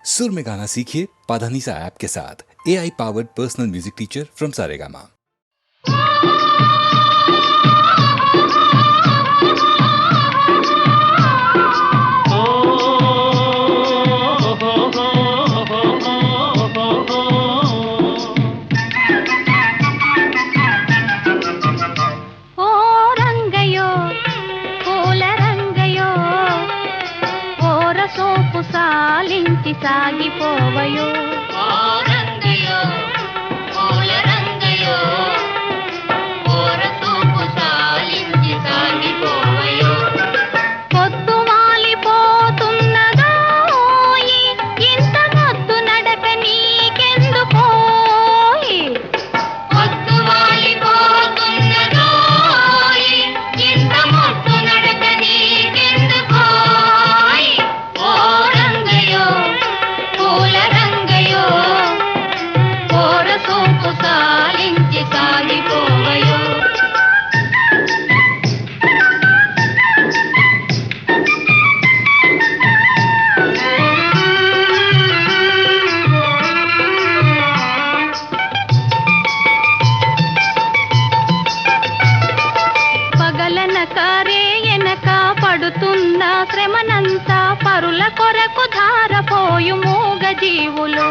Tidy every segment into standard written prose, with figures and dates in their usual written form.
सुर में गाना सीखिए पाधानीसा ऐप के साथ। AI powered personal music teacher from Saregama. సాగిపోవయో రంగయో పూల రంగయో ఓరసూపు సాలించి సాగిపోవయో పొద్దు వాలిపోతున్నదో ఇంత మొద్దు నడక నీకెందుకోయి పొద్దు వాలిపోతున్నదో ఇంత మొద్దు నడక నీకెందుకోయి ఓ రంగయో పూల రంగయో ఓరసూపు సాలించి సాగిపోవయో పగలనక రేయనక పడుతున్న శ్రమనంతా పరుల కొరకు ధారపోయు మూగ జీవులు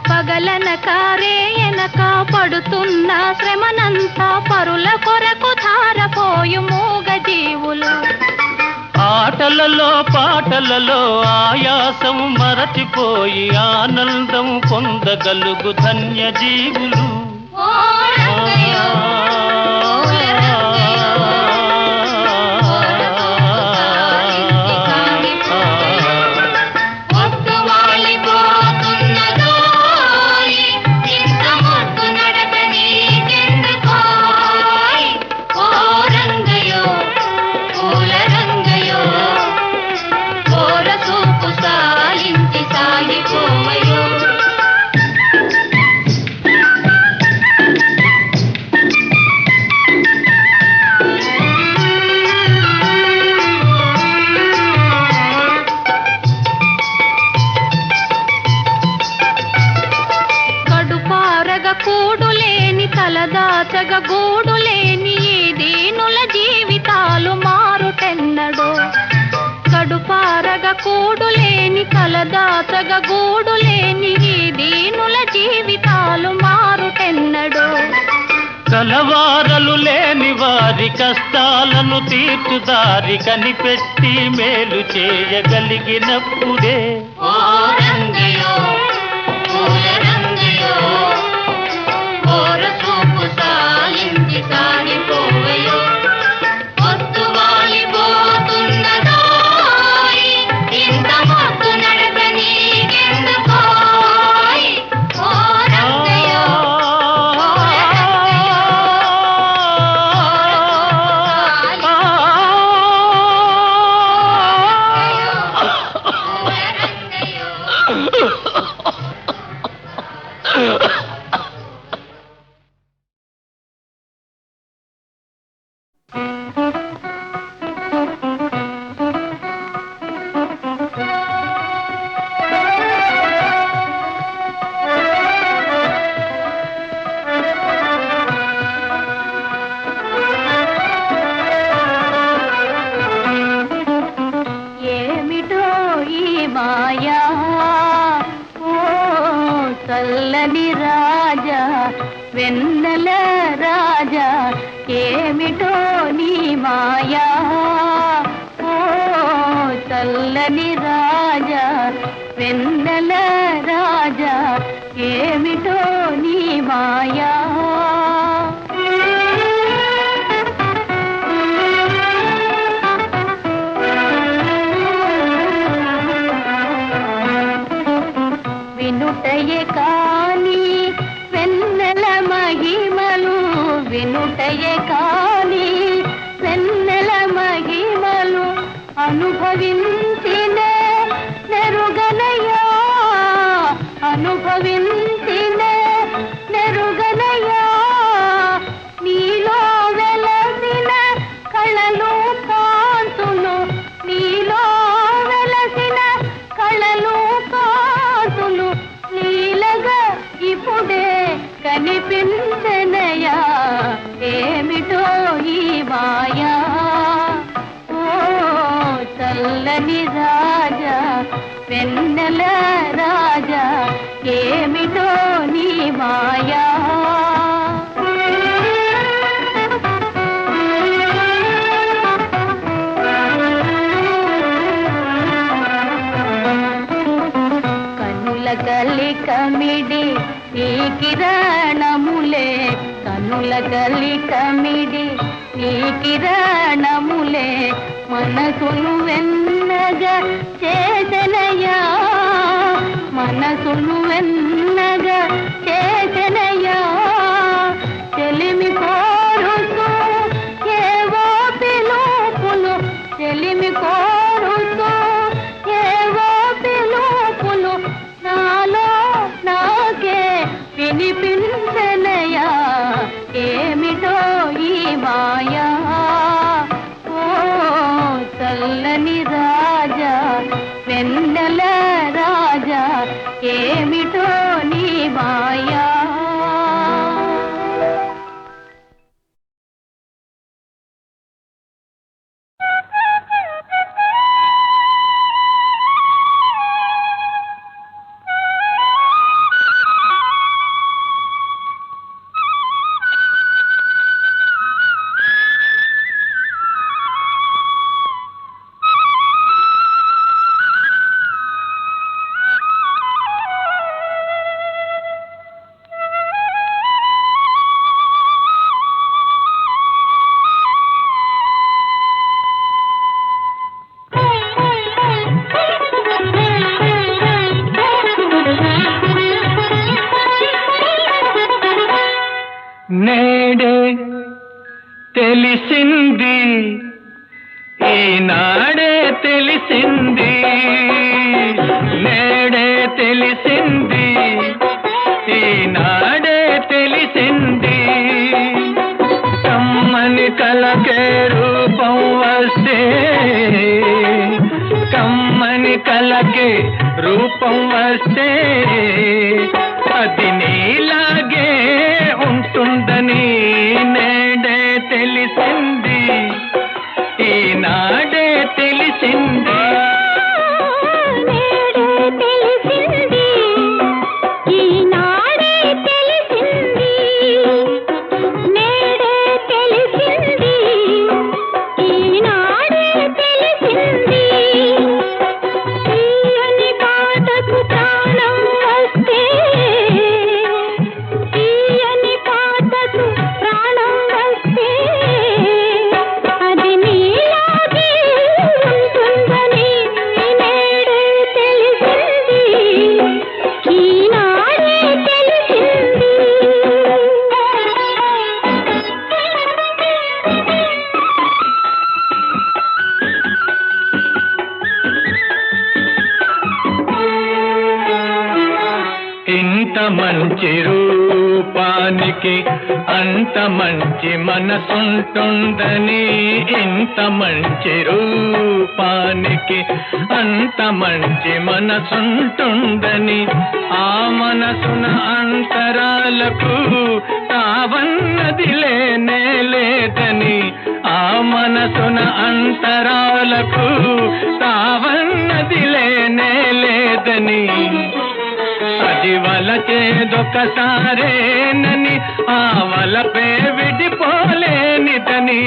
పగలనక రేయనక పడుతున్న శ్రమనంతా పరుల కొరకు ధారపోయు మూగ జీవులు ఆటలలో పాటలలో ఆయాసం మరచిపోయి ఆనందం పొందగలుగు ధన్య జీవులు ఓ రంగయో పూల రంగయో ఓరసూపు సాలించి సాగిపోవయో పొద్దు వాలిపోతున్నదో ఇంత మొద్దు నడక నీకెందుకోయ్ ఓ రంగయో పూల రంగయో ఓరసూపు సాలించి సాగిపోవయో కడుపారగ కూడులేని తలదాచగ గూడులేని ఈ దీనుల జీవితాలు మారుటెన్నడో కడుపారగ కూడులేని తలదాచగ గూడులేని ఈ దీనుల జీవితాలు మారుటెన్నడో కలవారలు లేని వారి కష్టాలను తీర్చుదారి కనిపెట్టి మేలు చేయగలిగినప్పుడే ఓ రంగయో పూల రంగయో ఓరసూపు సాలించి సాగిపోవయో పొద్దు వాలిపోతున్నదో ఇంత మొద్దు నడక నీకెందుకోయ్ ఓ రంగయో పూల రంగయో ఏమిటో ఈ మాయా ఓ చల్లని రాజా వెన్నెల రాజా ఏమిటో నీ మాయా ఓ చల్లని రాజా వెన్నెల రాజా ఏమిటో నీ మాయా వినుటయే కాని వెన్నెల మహిమలు వినుటయే కాని వెన్నెల మహిమలు అనుభవించిన నెరుగనయా అనుభవించిన నెరుగనయా నీలో వెలసిన కళలు కాంతులు నీలో వెలసిన కళలు కాంతులు వెన్నెల రాజా ఏమిటో నీ మాయా కనుల కలికమిడి ఈ కిరణములే కనుల కలికమిడి ఈ కిరణములే మనసును వెన్నగా చేసనయా మనసును వెన్నగా చేసనయా చెలిమి కోరుతూ ఏవో పిలుపులు చెలిమి కోరుతూ ఏవో పిలుపులు నాలో నాకే వినిపించనయా ఏమిటో ఈ మాయా ఓ చల్లని రాజా వెన్నెల రాజా ఏమిటో నీ మాయా నేడే తెలిసింది ఈనాడే తెలిసింది నేడే తెలిసింది ఈనాడే తెలిసింది కమ్మని కలకే రూపం వస్తే కమ్మని కలకే రూపం వస్తే అది నీలాగే ఉంటుందని నేడే తెలిసింది ఈనాడే తెలిసింది ఇంత మంచి రూపానికి అంత మంచి మనసుంటుందని ఇంత మంచి రూపానికి అంత మంచి మనసుంటుందని ఆ మనసున అంతరాలకు తావన్నది లేనే లేదని ఆ మనసున అంతరాలకు తావన్నది లేనే లేదని అది వలచేదొకసారేనని ఆ వలపే విడిపోలేనిదని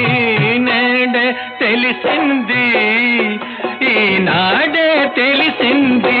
నేడే తెలిసింది ఈనాడే తెలిసింది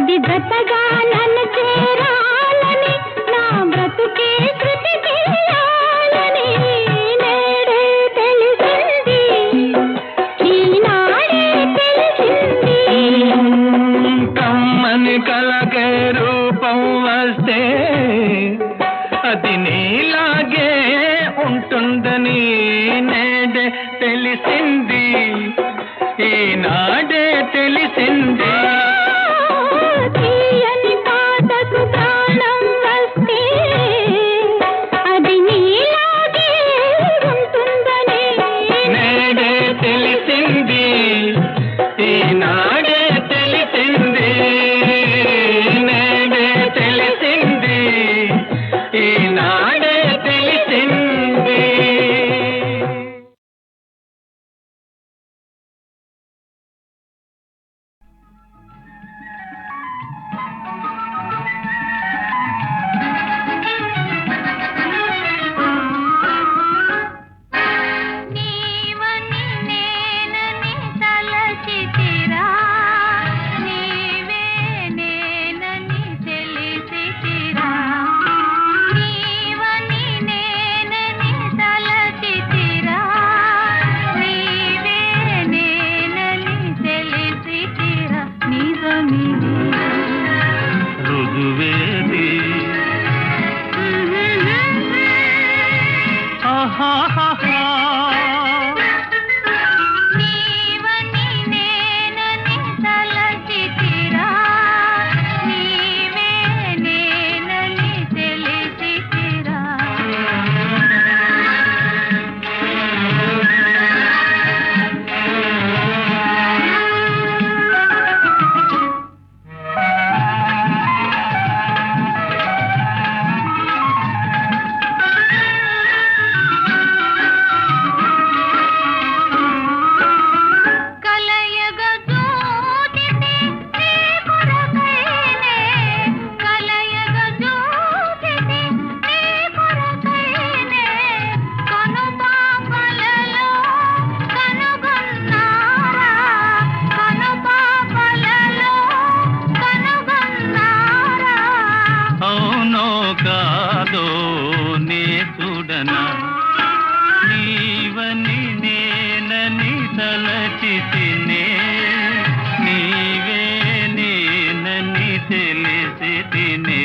అది జతగా నన్ను చేరాలని నా బ్రతుకే శృతి చేయాలని నేడే తెలిసింది ఈనాడే తెలిసింది కమ్మని కలకే రూపం వస్తే అది నీలాగే ఉంటుందని నేడే తెలిసింది ఈనాడే తెలిసింది తీయని పాటకు ప్రాణం వస్తే అది నీలాగే ఉంటుందని నేడే తెలిసింది ఈనాడే తెలిసింది నేడే తెలిసింది ఈనాడే తెలిసింది నీవని నేనని తలచితిరా నీవే నేనని తెలిసితిరా నీవని నేనని తలచితిరా నీవే నేనని తెలిసితిరా నిజమిది రుజువేది నీవని నేనని తలచితిరా నీవే నేనని తెలిసితిరా కలయగ జోతిని నీ కొరకైనే కలయగ జోతిని నీ కొరకైనే కనుపాపలలో కనుగొన్నారా కనుపాపలలో కనుగొన్నారా అవునో కాదో నే చూడనా నీవని నేనని తలచితినే నీవే నేనని తెలిసితినే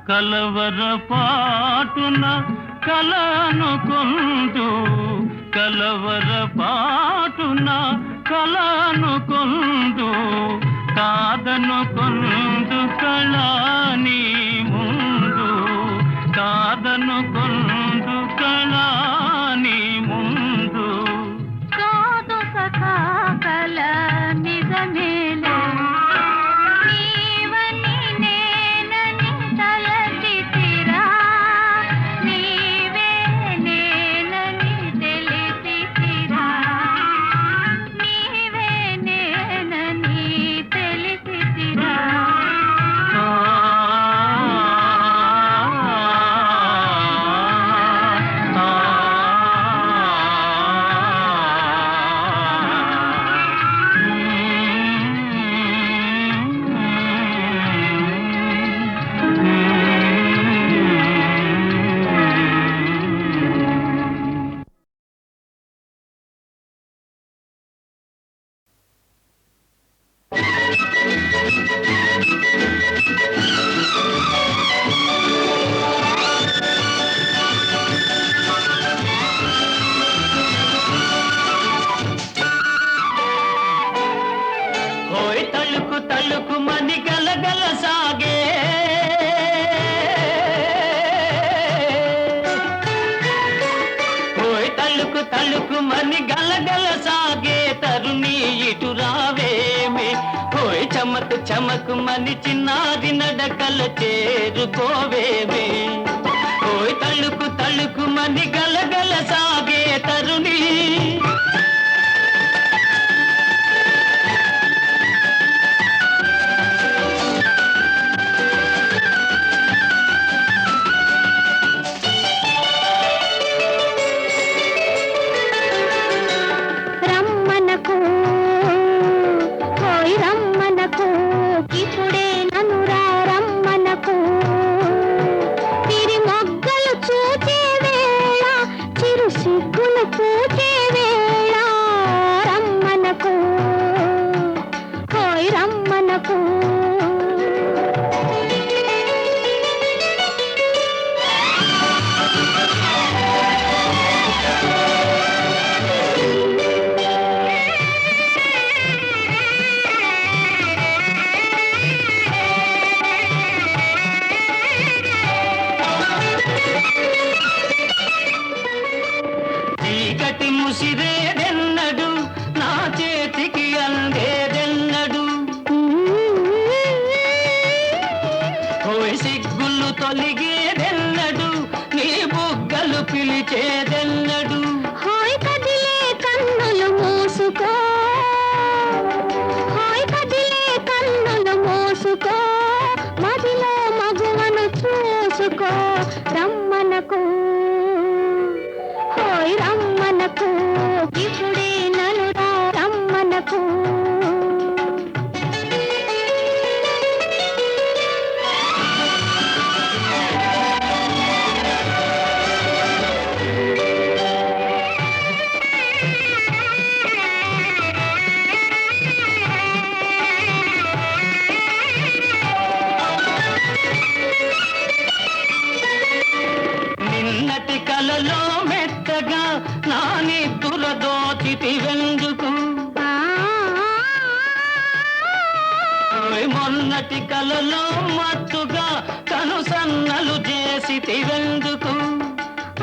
కలవర పాటున కలనుకొందు కలవర పాటున కలనుకొందు కాదనుకొందు కళాని ముందు కాదనుకొందు కళాని ముందు కాదు సఖా కల నిజమేలే నీవని నేనని తలచితిరా నీవే నేనని తెలిసితిరా నీవే నేనని తెలిసితిరా తలుకు మని గలగల సాగే ఓయ్ తలుకు తలుకు మని గలగల సాగే తరుణి ఇటు రావేమే ఓయ్ చమకు చమకు మని చిన్నారి నడకల చేరుకోవేమే ఓయ్ తలుకు తలుకు మని గలగల సాగే తరుణి చేసుకో రమ్మనకు హోయ్ రమ్మనకు ఇప్పుడే నన్ను రమ్మనకు నిన్నటి కలలో మెత్తగా నా నిద్దుర దోచితివెందుకు మొన్నటి కలలో మత్తుగా కనుసన్నలు చేసితివెందుకు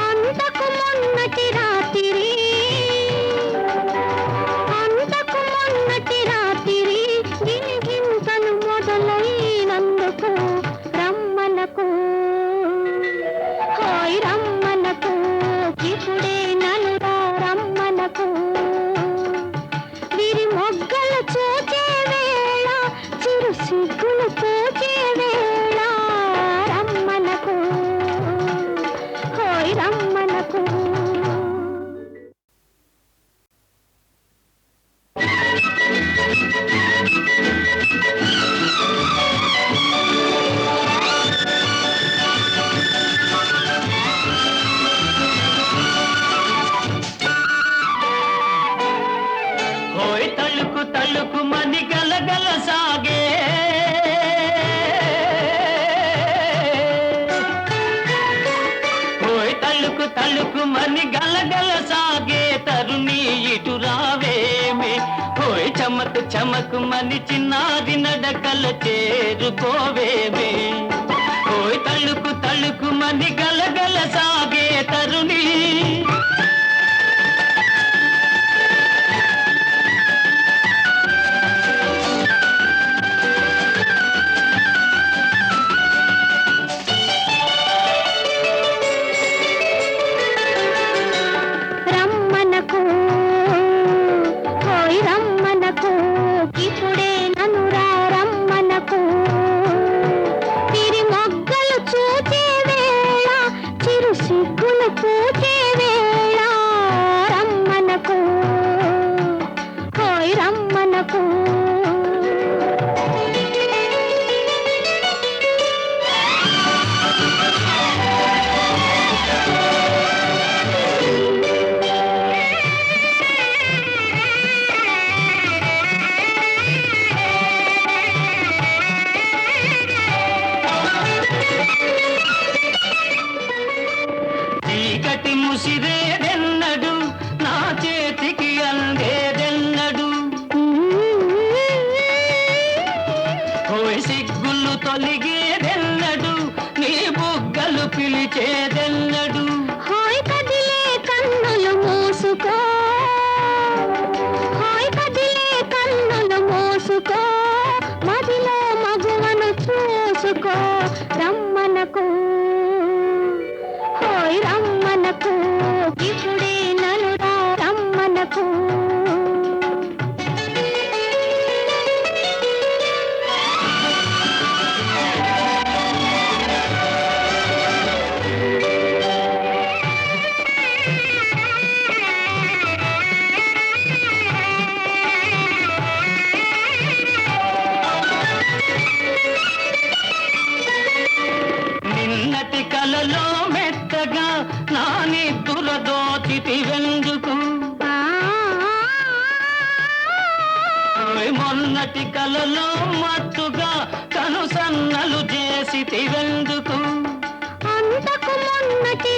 అంతకు మొన్నటి రాత్రి గిలిగింతలు మొదలైనందుకు రమ్మనకు హోయ్ రమ్మనకు ఇప్పుడే నన్ను రమ్మనకు విరి మొగ్గలు చూచే వేళ చిరు సిగ్గులు పోచే వేళ రమ్మనకు హోయ్ రమ్మనకు హోయ్ తళుకు తళుకు మని గలగల సాగే హోయ్ తళుకు తళుకు మని గలగల సాగే తరుణి ఇటు రావేమే హోయ్ చమకు చమకు మని చిన్నాది నడకల చేరుకోవేమే హోయ్ తళుకు తళుకు మని గలగల సాగే తరుణి రమ్మనకు హోయ్ రమ్మనకు ఇప్పుడే నన్ను రమ్మనకు తిరి మొగ్గలు చూచే వేళ చిరు సిగ్గులు పూచే వేళ రమ్మనకు హోయ్ రమ్మనకు చీకటి ముసిరేదెన్నడు నా చేతికి అందేదెన్నడు హోయ్ సిగ్గులు తొలిగేదెన్నడు నీ బుగ్గలు పిలిచేదెన్నడు హోయ్ కదిలే కన్నులు మూసుకో హోయ్ కదిలే కన్నులు మూసుకో మదిలో మగువను చూసుకో రమ్మనకు హోయ్ రమ్మనకు ఇప్పుడే నన్ను రమ్మనకు నిన్నటి కలలో మెత్తగా నా నిద్దుర దోచితివెందుకు మొన్నటి కలలో మత్తుగా కనుసన్నలు చేసితివెందుకు అంతకు మొన్నటి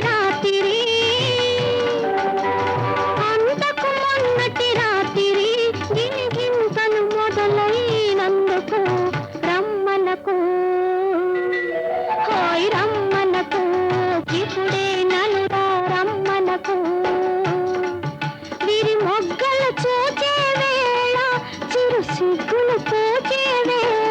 రాత్రి గిలిగింతలు మొదలైనందుకు రమ్మనకు హోయ్ రమ్మనకు ఇప్పుడే నన్ను రమ్మనకు విరి మొగ్గలు చూచే వేళ చిరు సిగ్గులు పోచే వేళ